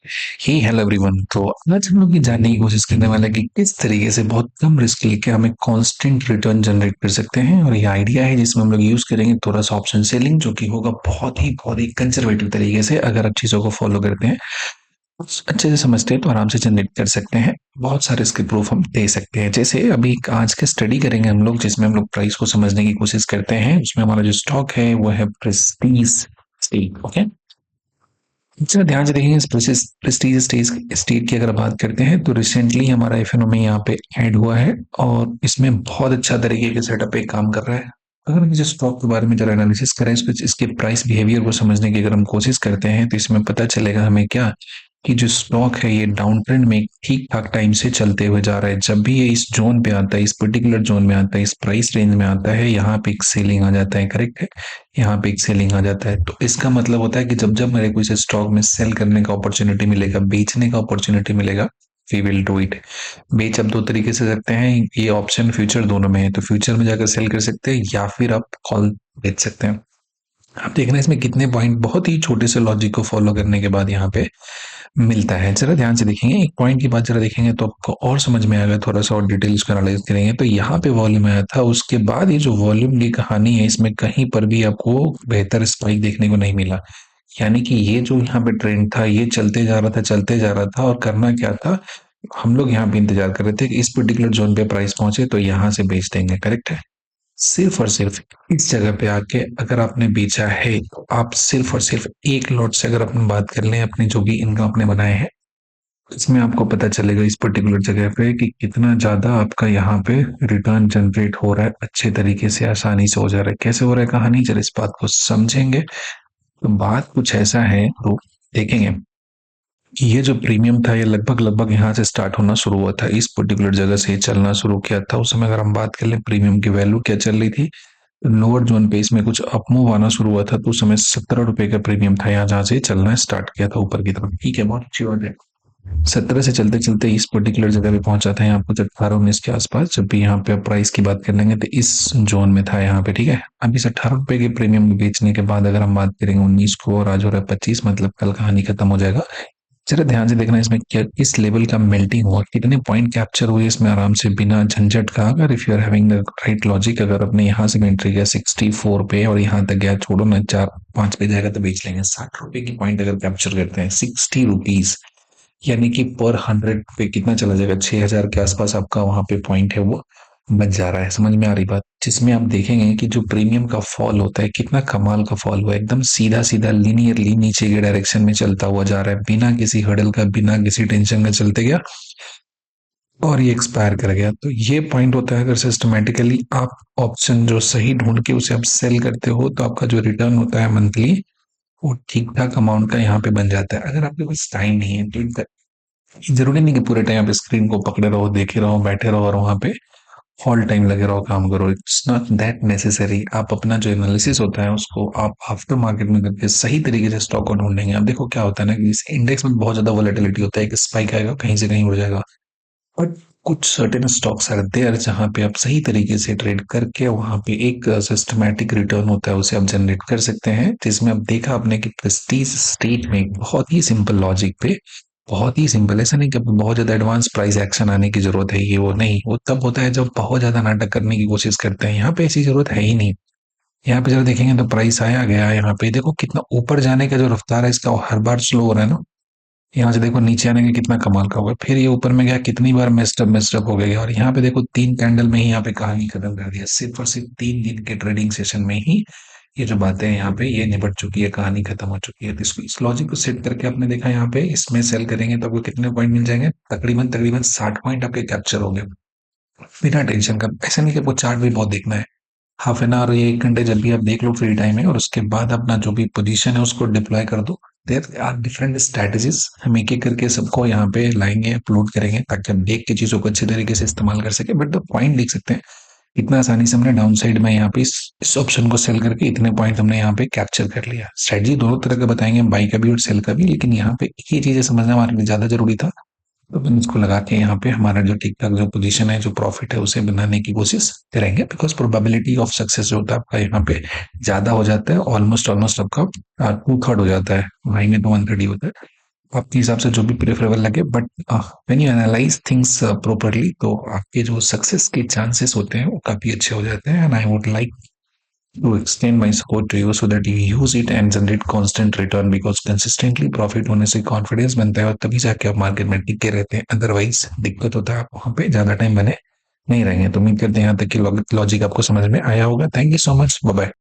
ही hello everyone. तो आज हम लोग ये जानने की कोशिश करने वाले हैं कि किस तरीके से बहुत कम रिस्क लेके हमें कांस्टेंट रिटर्न जनरेट कर सकते हैं। और ये आइडिया है जिसमें हम लोग यूज करेंगे थोड़ा सा ऑप्शन सेलिंग, जो कि होगा बहुत ही कंजर्वेटिव तरीके से। अगर आप चीजों को फॉलो करते हैं, अच्छे से समझते हैं, तो आराम से जनरेट कर सकते हैं। बहुत सारे इसके प्रूफ हम दे सकते हैं। जैसे अभी आज के स्टडी करेंगे हम लोग, जिसमें हम लोग प्राइस को समझने की कोशिश करते हैं। उसमें हमारा जो स्टॉक है वो है प्रेस्टीज स्टेट। ओके, जरा ध्यान से देखेंगे। इस प्रेस्टीज स्टेट की अगर बात करते हैं, तो रिसेंटली हमारा एफएनओ में यहाँ पे ऐड हुआ है और इसमें बहुत अच्छा तरीके के सेटअप पे काम कर रहा है। अगर हम इस स्टॉक के बारे में जरा एनालिसिस करें, इसके प्राइस बिहेवियर को समझने की अगर हम कोशिश करते हैं, तो इसमें पता चलेगा हमें क्या कि जो स्टॉक है ये डाउन ट्रेंड में ठीक ठाक टाइम से चलते हुए जा रहा है। जब भी ये इस जोन पे आता है, इस पर्टिकुलर जोन में आता है, इस प्राइस रेंज में आता है, यहाँ पे एक सेलिंग आ जाता है। करेक्ट है, यहाँ पे एक सेलिंग आ जाता है। तो इसका मतलब होता है कि जब जब मेरे को इसे स्टॉक में सेल करने का अपॉर्चुनिटी मिलेगा, बेचने का अपॉर्चुनिटी मिलेगा, वी विल डू इट। बेच आप दो तरीके से सकते हैं, ये ऑप्शन फ्यूचर दोनों में है। तो फ्यूचर में जाकर सेल कर सकते हैं या फिर आप कॉल बेच सकते हैं। आप देखना इसमें कितने पॉइंट बहुत ही छोटे से लॉजिक को फॉलो करने के बाद यहाँ पे मिलता है। जरा ध्यान से देखेंगे, एक पॉइंट की बात जरा देखेंगे तो आपको और समझ में आएगा। थोड़ा सा और डिटेल इसको एनालाइज करेंगे तो यहाँ पे वॉल्यूम आया था, उसके बाद ये जो वॉल्यूम की कहानी है, इसमें कहीं पर भी आपको बेहतर स्पाइक देखने को नहीं मिला। यानी कि ये जो यहाँ पे ट्रेंड था, ये चलते जा रहा था, चलते जा रहा था, और करना क्या था, हम लोग यहाँ पे इंतजार कर रहे थे कि इस पर्टिकुलर जोन पे प्राइस पहुंचे तो यहाँ से बेच देंगे। करेक्ट है, सिर्फ और सिर्फ इस जगह पे आके अगर आपने बेचा है, तो आप सिर्फ और सिर्फ एक लॉट से अगर अपन बात कर लें, अपने जो भी इनकम आपने बनाए हैं, इसमें आपको पता चलेगा इस पर्टिकुलर जगह पे कि कितना ज्यादा आपका यहाँ पे रिटर्न जनरेट हो रहा है, अच्छे तरीके से, आसानी से हो जा रहा है। कैसे हो रहा है कहानी, जरा इस बात को समझेंगे। तो बात कुछ ऐसा है, तो देखेंगे कि ये जो प्रीमियम था, ये लगभग लगभग यहाँ से स्टार्ट होना शुरू हुआ था, इस पर्टिकुलर जगह से चलना शुरू किया था। उस समय अगर हम बात कर लें प्रीमियम की वैल्यू क्या चल रही थी, लोअर जोन पे इसमें कुछ अपमूव आना शुरू हुआ था। तो उस समय 17 रुपए का प्रीमियम था यहाँ, जहां से चलना स्टार्ट किया था ऊपर की तरफ। ठीक है, बहुत अच्छी बात है। 17 से चलते चलते इस पर्टिकुलर जगह पे पहुंचा था, यहाँ कुछ 18-19 के आसपास। जब भी यहाँ पे प्राइस की बात कर लेंगे तो इस जोन में था यहाँ पे। ठीक है, अब इस 18 रुपए के प्रीमियम को बेचने के बाद अगर हम बात करेंगे 19 को, और आज हो रहा है 25, मतलब कल कहानी खत्म हो जाएगा। जरा ध्यान से देखना इसमें क्या किस लेवल का मेल्टिंग हुआ, कितने पॉइंट कैप्चर हुए इसमें आराम से बिना झंझट का। अगर if you are having the right logic, अगर अपने यहाँ से एंट्री किया 64 पे और यहाँ तक गया, छोड़ो ना 4-5 पे जाएगा तो बेच लेंगे। 60 रुपए की पॉइंट अगर कैप्चर करते हैं, 60 रुपीज, यानी कि पर 100 पे कितना चला जाएगा, 6,000 के आसपास आपका वहां पे पॉइंट है वो बच जा रहा है। समझ में आ रही बात, जिसमें आप देखेंगे कि जो प्रीमियम का फॉल होता है, कितना कमाल का फॉल हुआ है, एकदम सीधा सीधा लीनियरली नीचे के डायरेक्शन में चलता हुआ जा रहा है, बिना किसी हडल का, बिना किसी टेंशन का चलते गया और ये एक्सपायर कर गया। तो ये पॉइंट होता है, अगर सिस्टमेटिकली आप ऑप्शन जो सही ढूंढ के उसे आप सेल करते हो, तो आपका जो रिटर्न होता है मंथली, वो ठीक ठाक अमाउंट का यहाँ पे बन जाता है। अगर आपके पास टाइम नहीं है, तो जरूरी नहीं कि पूरे टाइम आप स्क्रीन को पकड़े रहो, देखे रहो, बैठे रहो और वहां पे ऑल टाइम लगे रहो, काम करो। It's not that necessary. आप अपना जो एनालिसिस होता है उसको आप आफ्टर मार्केट में करके सही तरीके से स्टॉक को ढूंढेंगे। अब देखो क्या होता है ना, कि इस इंडेक्स में बहुत ज्यादा वोलेटिलिटी होता है, कि स्पाइक आएगा, कहीं से कहीं हो जाएगा। बट कुछ सर्टेन स्टॉक्स आर देयर जहां पे आप सही तरीके से ट्रेड करके वहां पे एक सिस्टमैटिक रिटर्न होता है, उसे आप जनरेट कर सकते हैं। जिसमें अब देखा आपने कि प्रेस्टीज स्टेट में एक बहुत ही सिंपल लॉजिक पे, बहुत ही सिंपल, ऐसा नहीं कि बहुत ज्यादा एडवांस प्राइस एक्शन आने की जरूरत है, ये वो नहीं। वो तब होता है जब बहुत ज्यादा नाटक करने की कोशिश करते हैं, यहाँ पे ऐसी जरूरत है ही नहीं। यहाँ पे जरा देखेंगे तो प्राइस आया गया, यहाँ पे देखो कितना ऊपर जाने का जो रफ्तार है इसका, वो हर बार स्लो हो रहा है ना। यहाँ से देखो नीचे आने का कितना कमाल का होगा, फिर ये ऊपर में गया, कितनी बार मेस्टअप हो गया, और यहाँ पे देखो 3 कैंडल में ही यहाँ पे कहानी खत्म कर दिया। सिर्फ और सिर्फ 3 दिन के ट्रेडिंग सेशन में ही ये जो बातें हैं यहाँ पे ये निपट चुकी है, कहानी खत्म हो चुकी है। तो इसको, इस लॉजिक को सेट करके आपने देखा यहाँ पे इसमें सेल करेंगे तो आपको कितने पॉइंट मिल जाएंगे, तकरीबन तकरीबन 60 पॉइंट आपके कैप्चर होंगे बिना टेंशन का। ऐसा नहीं कि आपको चार्ट भी बहुत देखना है, हाफ एन आवर या 1 घंटे जब भी आप देख लो फ्री टाइम है, और उसके बाद अपना जो भी पोजीशन है उसको डिप्लॉय कर दो। देयर आर डिफरेंट स्ट्रेटजीज, हम एक एक करके सबको यहाँ पे लाएंगे, अपलोड करेंगे, ताकि हम देख के चीजों को अच्छे तरीके से इस्तेमाल कर सके। बट द पॉइंट लिख सकते हैं, इतना आसानी से हमने डाउन साइड में यहाँ पे इस ऑप्शन को सेल करके इतने पॉइंट हमने यहाँ पे कैप्चर कर लिया। स्ट्रेटजी दोनों तरह का बताएंगे, बाई का भी और सेल का भी, लेकिन यहाँ पे एक ही चीजें समझना हमारे लिए ज्यादा जरूरी था। तो अपन इसको लगा के यहाँ पे हमारा जो ठीक ठाक जो पोजीशन है, जो प्रॉफिट है, उसे बनाने की कोशिश करेंगे। बिकॉज प्रोबेबिलिटी ऑफ सक्सेस जो होता है आपका यहाँ पे ज्यादा हो जाता है, ऑलमोस्ट ऑलमोस्ट आपका 2/3 हो जाता है, भाई में तो 1/3 होता है। आपके हिसाब से जो भी प्रेफरेबल लगे, but when you analyse things properly तो आपके जो सक्सेस के चांसेस होते हैं वो काफी अच्छे हो जाते हैं। And I would like to extend my support to you so that you use it and generate constant return, because consistently profit होने से कॉन्फिडेंस बनता है और तभी जाके आप मार्केट में टिके रहते हैं। अदरवाइज दिक्कत होता है, आप वहां पे ज्यादा टाइम बने नहीं रहेंगे। तो उम्मीद करते हैं यहाँ तक कि लॉजिक आपको समझ में आया होगा। Thank you so much, bye bye.